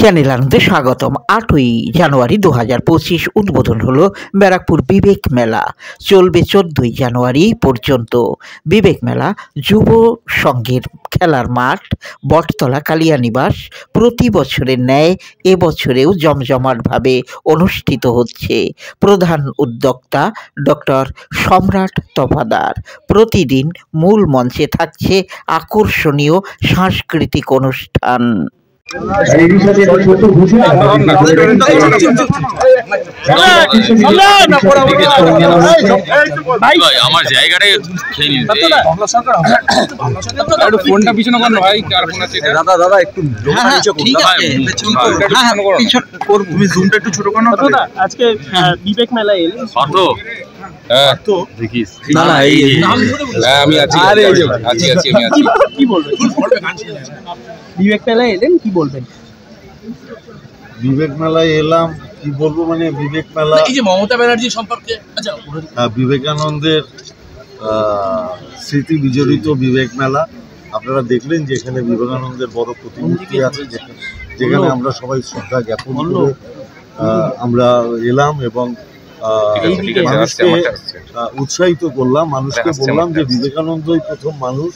Channel আনন্দে স্বাগতম। 8ই জানুয়ারি 2025 উদ্বোধন হলো ব্যারাকপুর বিবেক মেলা। চলবে 14ই জানুয়ারি পর্যন্ত। বিবেক মেলা যুব সংঘের খেলার মাঠ বটতলা কালিয়ানিবাস প্রতি বছরের ন্যায় এবছরেও জমজমাটভাবে অনুষ্ঠিত হচ্ছে। প্রধান উদ্যোক্তা ডক্টর সম্রাট তপাদার। প্রতিদিন মূল মঞ্চে থাকছে আকর্ষণীয় সাংস্কৃতিক অনুষ্ঠান। আমার জায়গাটাই খেয়ে নিতে ফোনটা পিছনে কর ভাই, কার ফোন আছে দাদা? দাদা একটু ঠিক আছে, তুমি জুমটা একটু ছোট করো দাদা। আজকে বিবেক মেলায় এলে কত তো দেখিস না না, এই আমি আছি আছি আছি আমি আছি। কি বলবেন বিবেক মেলায় এলেন, কি বলবেন? বিবেক মেলায় এলাম, কি বলবো, মানে বিবেক মেলা এই যে মমতা ব্যানার্জি সম্পর্কে, আচ্ছা বিবেকানন্দের স্মৃতি বিজড়িত বিবেক মেলা। আপনারা দেখলেন যে এখানে বিবেকানন্দের বড় প্রতিমূর্তি আছে, যেখানে আমরা সবাই শ্রদ্ধা জ্ঞাপন করে আমরা এলাম এবং মানুষকে উৎসাহিত করলাম। মানুষকে বললাম যে বিবেকানন্দই প্রথম মানুষ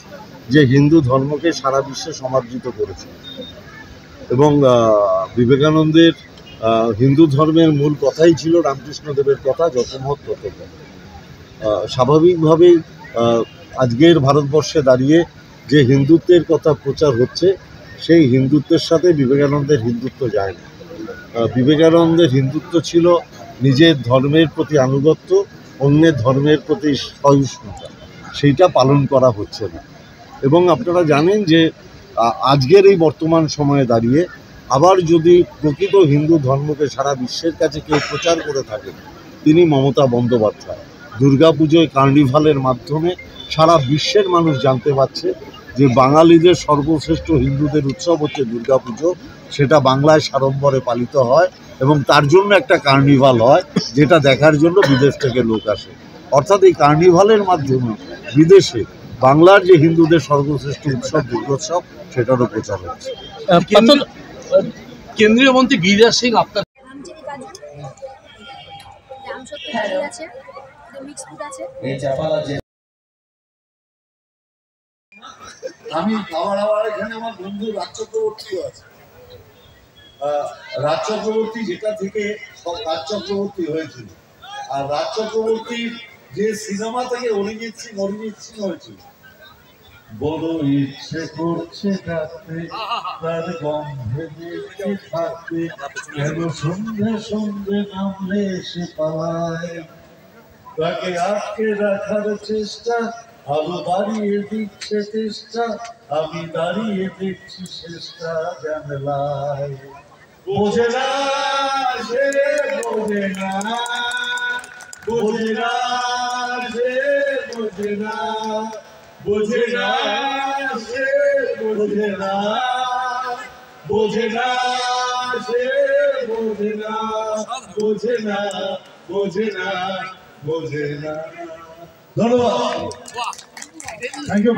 যে হিন্দু ধর্মকে সারা বিশ্বে সমাদৃত করেছে এবং বিবেকানন্দের হিন্দু ধর্মের মূল কথাই ছিল রামকৃষ্ণদেবের কথা, যত মহৎ তত পথ। স্বাভাবিকভাবেই আজকের ভারতবর্ষে দাঁড়িয়ে যে হিন্দুত্বের কথা প্রচার হচ্ছে, সেই হিন্দুত্বের সাথে বিবেকানন্দের হিন্দুত্ব যায় না। বিবেকানন্দের হিন্দুত্ব ছিল নিজের ধর্মের প্রতি আনুগত্য, অন্যের ধর্মের প্রতি সহিষ্ণুতা। সেইটা পালন করা হচ্ছে না। এবং আপনারা জানেন যে আজকের এই বর্তমান সময়ে দাঁড়িয়ে আবার যদি প্রকৃত হিন্দু ধর্মকে সারা বিশ্বের কাছে কেউ প্রচার করে থাকে, তিনি মমতা বন্দ্যোপাধ্যায়। দুর্গাপুজোয় কার্নিভালের মাধ্যমে সারা বিশ্বের মানুষ জানতে পারছে যে বাঙালিদের সর্বশ্রেষ্ঠ হিন্দুদের উৎসব হচ্ছে দুর্গাপুজো। সেটা বাংলায় সাড়ম্বরে পালিত হয় এবং তার জন্য একটা কার্নিভাল হয়, যেটা দেখার জন্য বিদেশ থেকে লোক আসে। অর্থাৎ এই কার্নিভালের মাধ্যমে বিদেশে বাংলার যে হিন্দুদের সর্বশ্রেষ্ঠ উৎসব দুর্গোৎসব, সেটারও প্রচার হচ্ছে। কেন্দ্রীয় মন্ত্রী গিরিরাজ সিং আপনার আমি এখানে আমার বন্ধু রাজ চক্রবর্তীও আছে। রাজ চক্রবর্তী যেটা থেকে সব রাজ চক্রবর্তী হয়েছিল, আর রাজ চক্রবর্তীর যে সিনেমা থেকে অরিজিৎ সিং হয়েছিল। বড় ইচ্ছে করছে রাতে তার গন্ধে দেখে থাকতে, কেন সন্ধে সন্ধে নামলে এসে পালায়। তাকে আটকে রাখার চেষ্টা আলো বাড়িয়ে দিচ্ছে চেষ্টা, আমি দাঁড়িয়ে দেখছি শেষটা জানলায়। বোঝে না সে, বোঝে না, বোঝে না সে, বোঝে না, বোঝে না সে, বোঝে না, বোঝে না সে, বোঝে না, বোঝে না, বোঝে না, বোঝে না। ধন্যবাদ, থ্যাংক ইউ।